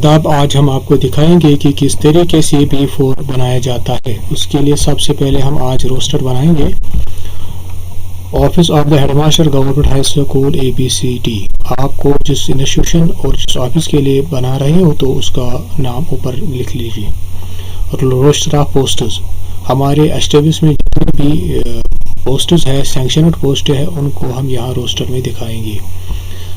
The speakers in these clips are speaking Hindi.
आदाब। आज हम आपको दिखाएंगे कि किस तरीके से B4 बनाया जाता है। उसके लिए सबसे पहले हम आज रोस्टर बनाएंगे। Office of the headmaster government high school ABCD। आपको जिस इंस्टीट्यूशन और जिस ऑफिस के लिए बना रहे हो तो उसका नाम ऊपर लिख लीजिए। रोस्टर ऑफ पोस्टर्स, हमारे एस्टेब्लिश में जितने भी पोस्टर्स है, सैंक्शनड पोस्ट है, उनको हम यहाँ रोस्टर में दिखाएंगे।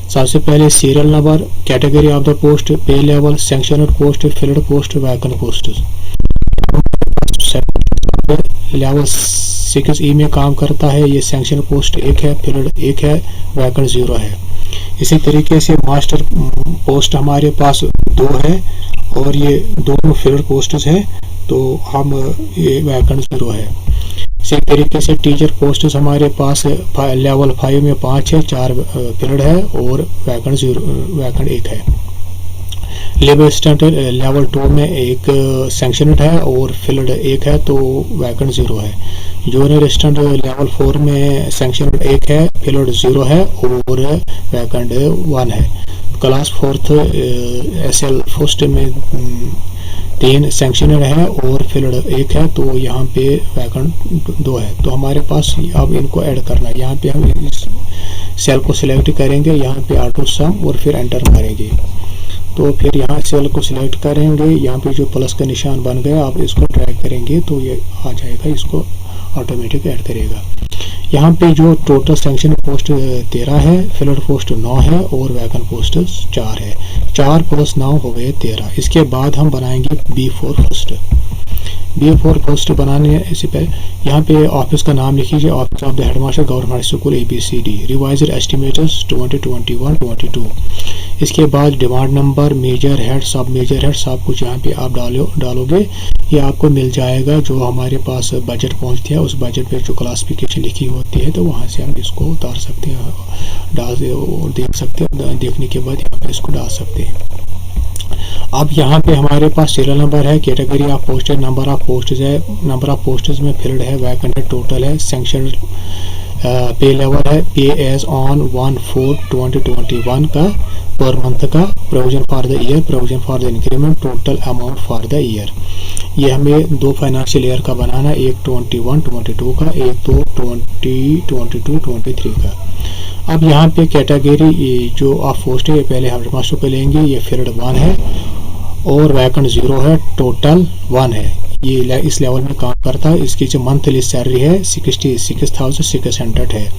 सबसे पहले serial number, category of the post, pay level, sanctioned post, filled post, vacant post. Level 6E में काम करता है। ये सैंक्शन पोस्ट 1 है, फिल्ड 1 है, वैकेंट 0 है। इसी तरीके से मास्टर पोस्ट हमारे पास 2 है और ये दोनों फिल्ड पोस्ट्स है, तो हम ये वैकेंट 0 है। इसी तरीके से टीचर पोस्ट्स हमारे पास लेवल 5 में 5 है, 4 फिल्ड है और वैकेंट 1 है। लेबर असिस्टेंट लेवल 2 में 1 सैंक्शनड है और फिल्ड 1 है, तो वैकेंट 0 है। जूनियर असिस्टेंट लेवल 4 में सैंक्शनड 1 है, फिल्ड 0 है और वैकेंट 1 है। क्लास 4th SL फर्स्ट में 3 सैंक्शनड है और फिल्ड 1 है, तो यहाँ पे वैकेंट 2 है। तो हमारे पास अब इनको ऐड करना है। यहाँ पे हम इस सेल को सिलेक्ट करेंगे, यहाँ पे ऑटो सम और फिर एंटर मारेंगे। तो फिर यहाँ सेल को सिलेक्ट करेंगे, यहाँ पे जो प्लस का निशान बन गया, आप इसको ड्रैग करेंगे तो ये आ जाएगा, इसको ऑटोमेटिक ऐड करेगा। यहाँ पे जो टोटल सैंक्शन पोस्ट 13 है, फिल्ड पोस्ट 9 है और वैकेंट पोस्ट 4 है। 4 + 9 हो गए 13। इसके बाद हम बनाएंगे B4 पोस्ट। B4 पोस्ट बनाने से पहले यहाँ पे ऑफिस का नाम लिखिए, office of the headmaster government high school ABCD, revised estimates 2021-22। इसके बाद demand number, major head, sub major head, सब कुछ यहाँ पे आप डालोगे। ये आपको मिल जाएगा जो हमारे पास बजट पहुँचती है, उस बजट पे जो क्लासिफिकेशन लिखी होती है, तो वहाँ से हम इसको उतार सकते हैं, डाल और देख सकते हैं। देखने के बाद यहाँ पे इसको डाल सकते हैं। अब यहाँ पे हमारे पास सीरियल नंबर है, कैटेगरी ऑफ पोस्ट है, नंबर ऑफ पोस्ट्स है, नंबर ऑफ पोस्ट्स में फिल्ड है, वैकेंट है, टोटल है, सैंक्शन पे लेवल है, पे एज ऑन 1/4/2021 का, पर मंथ का, provision for the year, provision for the increment, total amount for the year. ये हमें 2 फाइनेंशियल ईयर का बनाना है, एक 21-22 का, एक तो 2022-23 का। अब यहाँ पे कैटेगरी जो ऑफ पोस्ट है, ये पहले हेडमास्टर पे लेंगे। ये फिल्ड 1 है और वैकेंट 0 है, टोटल 1 है। ये इस लेवल में काम करता है। इसकी जो मंथली सैलरी है 66,600 है।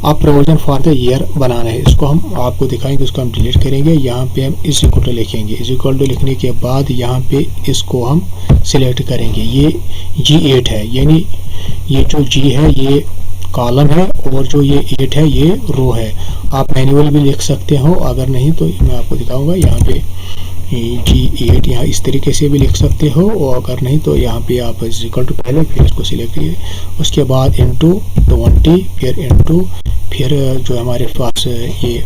अब प्रोविजन फॉर द ईयर बनाना है, इसको हम आपको दिखाएंगे, उसको हम डिलीट करेंगे। यहाँ पे हम इज इक्वल टू लिखेंगे। इज इक्वल टू लिखने के बाद यहाँ पे इसको हम सिलेक्ट करेंगे। ये G8 है, यानी ये जो G है ये कॉलम है और जो ये 8 है ये रो है। आप मैनुअल भी लिख सकते हो, अगर नहीं तो मैं आपको दिखाऊंगा। यहाँ पे G8 यहाँ इस तरीके से भी लिख सकते हो, और अगर नहीं तो यहाँ पे आप इक्वल टू पहले फिर इसको सिलेक्ट कीजिए, उसके बाद इंटू 20, फिर इंटू फिर जो हमारे पास ये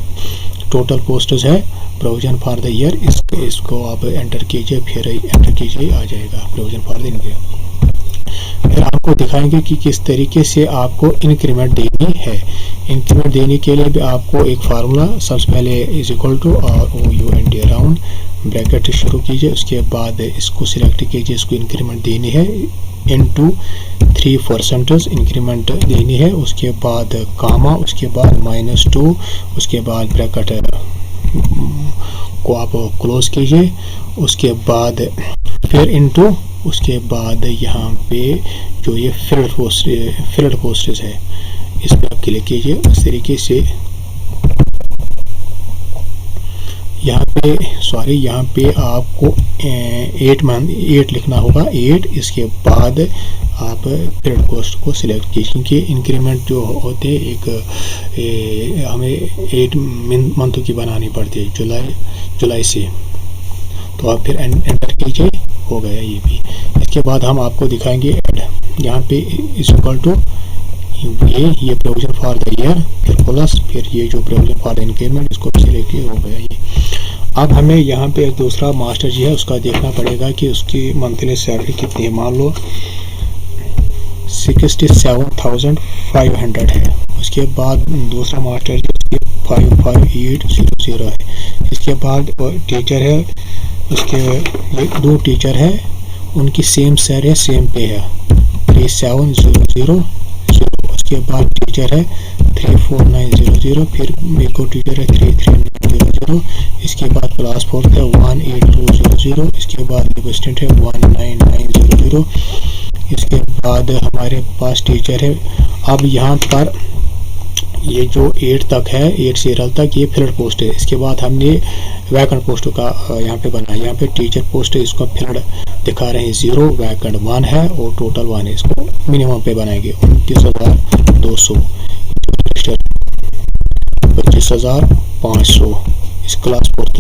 टोटल पोस्ट्स है, प्रोविजन फॉर द ईयर, इसको आप एंटर कीजिए, फिर एंटर कीजिए, आ जाएगा प्रोविजन फॉर द इंक्रीमेंट। फिर आपको दिखाएंगे कि किस तरीके से आपको इंक्रीमेंट देनी है। इंक्रीमेंट देने के लिए भी आपको एक फार्मूला, सबसे पहले is equal to ROUND round bracket शुरू कीजिए, उसके बाद इसको सिलेक्ट कीजिए, इसको इंक्रीमेंट देनी है, इनटू 3% इंक्रीमेंट देनी है, उसके बाद कामा, उसके बाद -2, उसके बाद ब्रैकेट को आप क्लोज कीजिए, उसके बाद फिर इनटू, उसके बाद यहाँ पे जो ये फिल्ड पोस्ट्स है इस पर आप क्लिक कीजिए। इस तरीके से यहाँ पे आपको 8 लिखना होगा, 8। इसके बाद आप फिल्ड पोस्ट को सिलेक्ट कीजिए, क्योंकि इंक्रीमेंट जो होते एक हमें 8 मंथ की बनानी पड़ती है, जुलाई से। तो आप फिर एंटर कीजिए, हो गया ये भी। इसके बाद हम आपको दिखाएंगे ऐड। यहाँ पे इज इक्वल टू ये प्रोविजन फॉर द ईयर, फिर प्लस, फिर ये जो प्रोविजन फॉर द इंक्रीमेंट, इसको सिलेक्ट हो गया ये। अब हमें यहाँ पे दूसरा मास्टर जी है, उसका देखना पड़ेगा कि उसकी मंथली सैलरी कितनी है। मान लो 67,500 है। उसके बाद दूसरा मास्टर जी 55800 है। इसके बाद टीचर है उसके ये दो टीचर है, उनकी सेम सैर है, सेम पे है 3700। उसके बाद टीचर है 34900, फिर एक और टीचर है 33900। इसके बाद क्लास फोर्थ है 18200। इसके बाद लिबस्टेंट है 19900। इसके बाद हमारे पास टीचर है। अब यहाँ पर ये जो 8 तक है, 8 सीरियल तक ये फिलर पोस्ट है। इसके बाद हमने वैकेंट पोस्ट का यहाँ पे बनाया। यहाँ पे टीचर पोस्ट है, इसको फिलर दिखा रहे हैं 0, वैकेंट 1 है और टोटल 1 है। इसको मिनिमम पे बनाएंगे 29,200, 25,500। इस क्लास फोर्थ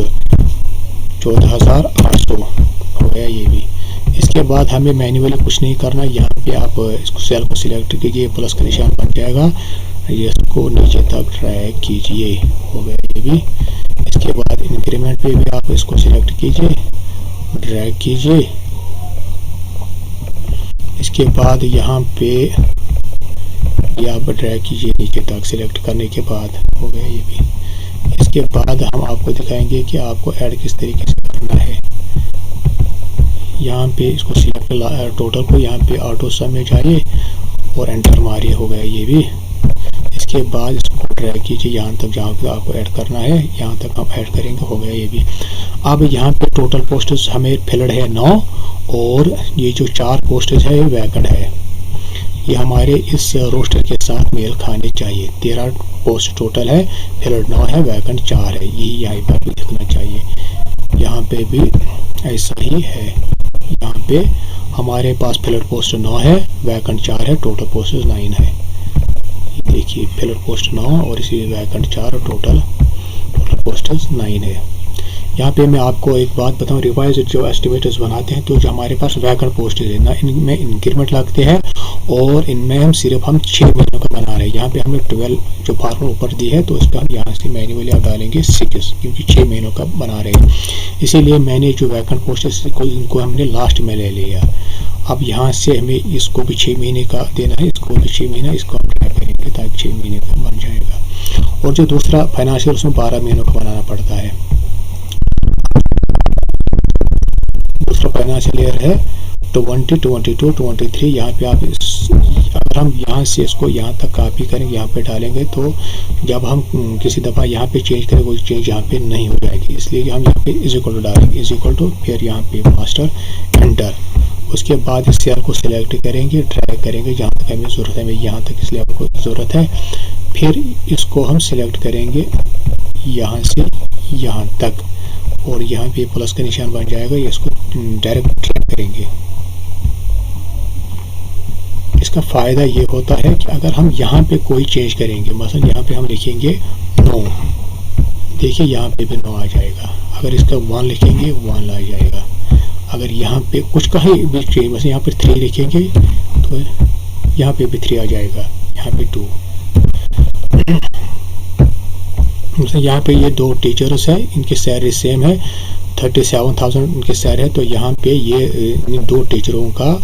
14,800 हो गया ये भी। इसके बाद हमें मैन्युअली कुछ नहीं करना। यहाँ पे आप इसको सेल को सिलेक्ट कीजिए, प्लस का निशान बन जाएगा, ये इसको नीचे तक ड्रैग कीजिए, हो गया ये भी। इसके बाद इंक्रीमेंट पे भी आप इसको सिलेक्ट कीजिए, ड्रैग कीजिए। इसके बाद यहाँ पे ये आप ड्रैग कीजिए नीचे तक, सिलेक्ट करने के बाद हो गया ये भी। इसके बाद हम आपको दिखाएंगे कि आपको ऐड किस तरीके से करना है। यहाँ पे इसको सिलेक्ट टोटल को यहाँ पे ऑटो सम में जाइए और एंटर मारिए, हो गया ये भी। इसके बाद इसको ड्रैग कीजिए यहाँ तक जहाँ पे आपको ऐड करना है, यहाँ तक हम ऐड करेंगे, हो गया ये भी। अब यहाँ पे टोटल पोस्टेज हमें फिल्ड है 9 और ये जो 4 पोस्टेज है वैकेंट है। ये हमारे इस रोस्टर के साथ मेल खाने चाहिए। 13 पोस्ट टोटल है, फिल्ड 9 है, वैकेंट 4 है। ये यहाँ पर भी दिखना चाहिए। यहाँ पे भी ऐसा ही है। यहाँ पे हमारे पास फिल्ड पोस्ट 9 है, वैकेंट 4 है, टोटल पोस्टेज 9 है। देखिए फिलर पोस्ट 9 और इसी वैकेंट 4 और टोटल पोस्टेज 9 है। यहाँ पे मैं आपको एक बात बताऊँ, रिवाइज जो एस्टिमेटर्स बनाते हैं तो जो हमारे पास वैकेंट पोस्टेज है ना, इनमें इंक्रीमेंट लगते हैं और इनमें हम सिर्फ 6 महीनों का बना रहे हैं। यहाँ पे हमने 12 जो फार्मूला ऊपर दी है तो इसका हम यहाँ से मैन्युअली आप डालेंगे 6, क्योंकि 6 महीनों का बना रहे हैं। इसीलिए मैंने जो वैकेंट पोस्टेज इनको हमने लास्ट में ले लिया। अब यहाँ से हमें इसको भी 6 महीने का देना है, इसको भी 6 महीना, इसको हम ट्राई करेंगे ताकि 6 महीने का बन जाएगा। और जो दूसरा फाइनेंशियल उसमें 12 महीनों का बनाना पड़ता है। दूसरा फाइनेंशियल ईयर है 20, 22, 23। यहाँ पे आप अगर हम यहाँ से इसको यहाँ तक कॉपी करेंगे, यहाँ पे डालेंगे तो जब हम किसी दफ़ा यहाँ पे चेंज करेंगे वो चेंज यहाँ पे नहीं हो जाएगी। इसलिए हम यहाँ पे इज इक्वल टू डालेंगे, इज इक्वल टू, फिर यहाँ पे मास्टर एंटर। उसके बाद इस सेल को सिलेक्ट करेंगे, ड्रैग करेंगे जहाँ तक हमें ज़रूरत है, हमें यहाँ तक इस लेवल को ज़रूरत है। फिर इसको हम सिलेक्ट करेंगे यहाँ से यहाँ तक और यहाँ पे प्लस का निशान बन जाएगा, इसको डायरेक्ट ड्रैग करेंगे। इसका फ़ायदा ये होता है कि अगर हम यहाँ पे कोई चेंज करेंगे, मसलन यहाँ पे हम लिखेंगे 9, देखिए यहाँ पे भी 9 आ जाएगा। अगर इसका 1 लिखेंगे 1 आ जाएगा। अगर यहाँ पे कुछ कहीं भी चेंज, मतलब यहाँ पे 3 लिखेंगे तो यहाँ पे भी 3 आ जाएगा, यहाँ पे 2। मतलब यहाँ पे ये 2 टीचर्स हैं, इनकी सैलरी सेम है, 37,000 इनकी सैलरी है। तो यहाँ पे ये इन 2 टीचरों का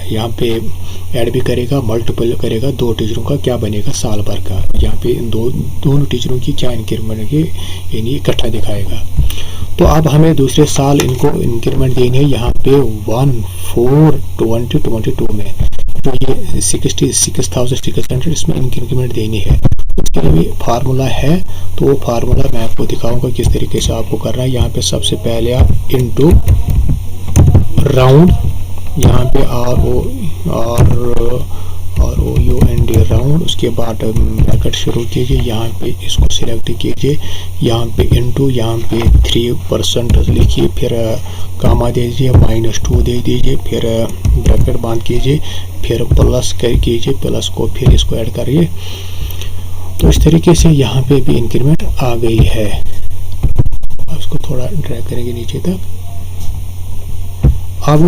यहाँ पे ऐड भी करेगा, मल्टीपल करेगा 2 टीचरों का, क्या बनेगा साल भर का। यहाँ पे इन दोनों टीचरों की क्या इंक्रीमेंट की यानी इकट्ठा दिखाएगा। तो अब हमें दूसरे साल इनको इंक्रीमेंट देनी है। यहाँ पे 1/4/2022 में तो ये 66,600 इसमें इंक्रीमेंट देनी है। उसके लिए फार्मूला है, तो वो फार्मूला मैं आपको दिखाऊंगा किस तरीके से आपको करना है। यहाँ पे सबसे पहले आप इनटू राउंड, यहाँ पे ROUND राउंड, उसके बाद ब्रैकेट शुरू कीजिए, यहाँ पे इसको सिलेक्ट कीजिए, यहाँ पे इनटू, यहाँ पे 3% लिखिए, फिर कामा दे दीजिए, -2 दे दीजिए, फिर ब्रैकेट बंद कीजिए, फिर प्लस कीजिए, प्लस को फिर इसको ऐड करिए। तो इस तरीके से यहाँ पे भी इंक्रीमेंट आ गई है। इसको थोड़ा ड्रैग करेंगे नीचे तक। अब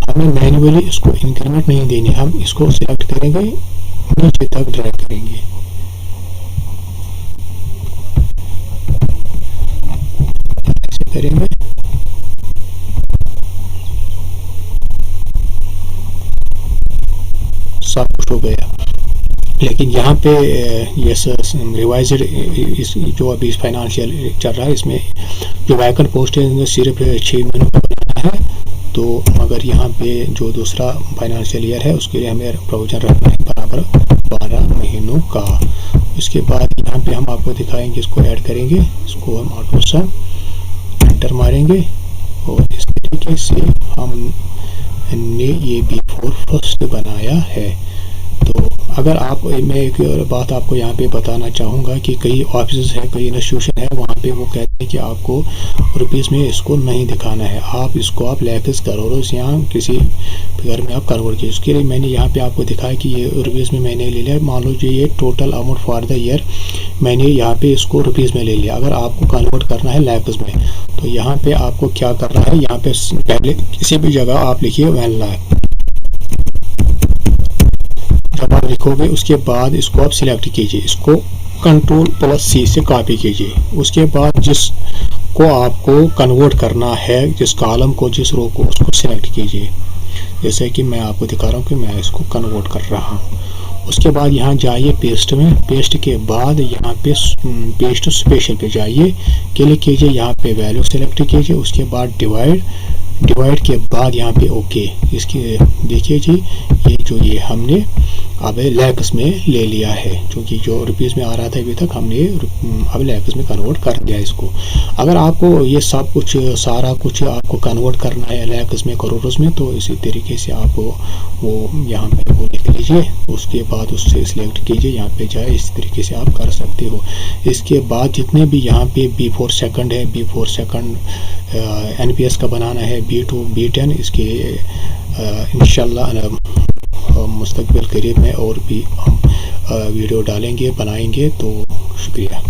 हमें मैन्युअली इसको इंक्रीमेंट नहीं देनी, हम इसको सिलेक्ट करेंगे, नीचे तक ड्रैग करेंगे। ऐसे करेंगे, सब कुछ हो गया। लेकिन यहाँ पे ये रिवाइज्ड इस जो अभी फाइनेंशियल चल रहा है इसमें जो वैकेंट पोस्ट है सिर्फ 6 महीनों का बनाना है। तो मगर यहाँ पे जो दूसरा फाइनेंशियल ईयर है उसके लिए हमें प्रोविजन रखना है बराबर 12 महीनों का। उसके बाद यहाँ पे हम आपको दिखाएंगे, इसको ऐड करेंगे, इसको हम ऑटो सा एंटर मारेंगे और इस तरीके से हमने ये B4 फर्स्ट बनाया है। तो अगर आप, मैं एक और बात आपको यहाँ पे बताना चाहूँगा कि कई ऑफिस हैं, कई इंस्टीट्यूशन है, वहाँ पे वो कहते हैं कि आपको रुपीज़ में इसको नहीं दिखाना है, आप इसको आप लैक्स करोड़ यहाँ किसी फिगर में आप कन्वर्ट कीजिए। उसके लिए मैंने यहाँ पे आपको दिखाया कि ये रुपीज़ में मैंने ले लिया। मान लो ये total amount for the year मैंने यहाँ पे इसको रुपीज़ में ले लिया। अगर आपको कन्वर्ट करना है लैक्स में तो यहाँ पे आपको क्या करना है, यहाँ पे पहले किसी भी जगह आप लिखिए 1 लाख। जब आप लिखोगे उसके बाद इसको आप सिलेक्ट कीजिए, इसको Ctrl+C से कॉपी कीजिए। उसके बाद जिसको आपको कन्वर्ट करना है, जिस कॉलम को, जिस रो को, उसको सिलेक्ट कीजिए। जैसे कि मैं आपको दिखा रहा हूँ कि मैं इसको कन्वर्ट कर रहा हूँ। उसके बाद यहाँ जाइए पेस्ट में, पेस्ट के बाद यहाँ पे पेस्ट स्पेशल पे जाइए, क्लिक कीजिए, यहाँ पे वैल्यू सेलेक्ट कीजिए। उसके बाद डिवाइड के बाद यहाँ पे ओके। इसकी देखिए जी, ये हमने अब लैक्स में ले लिया है, क्योंकि जो रुपीज़ में आ रहा था अभी तक हमने अब लैक्स में कन्वर्ट कर दिया इसको। अगर आपको ये सब कुछ सारा कुछ आपको कन्वर्ट करना है लैक्स में करोड़ में, तो इसी तरीके से आप वो यहाँ पे वो लिख लीजिए। उसके बाद उससे सिलेक्ट कीजिए, यहाँ पे जाए, इस तरीके से आप कर सकते हो। इसके बाद जितने भी यहाँ पे B4 सेकंड है, B4 सेकंड NPS का बनाना है, B2 B10, इसके इंशाल्लाह मुस्तकबिल करीब में और भी हम वीडियो डालेंगे, बनाएंगे। तो शुक्रिया।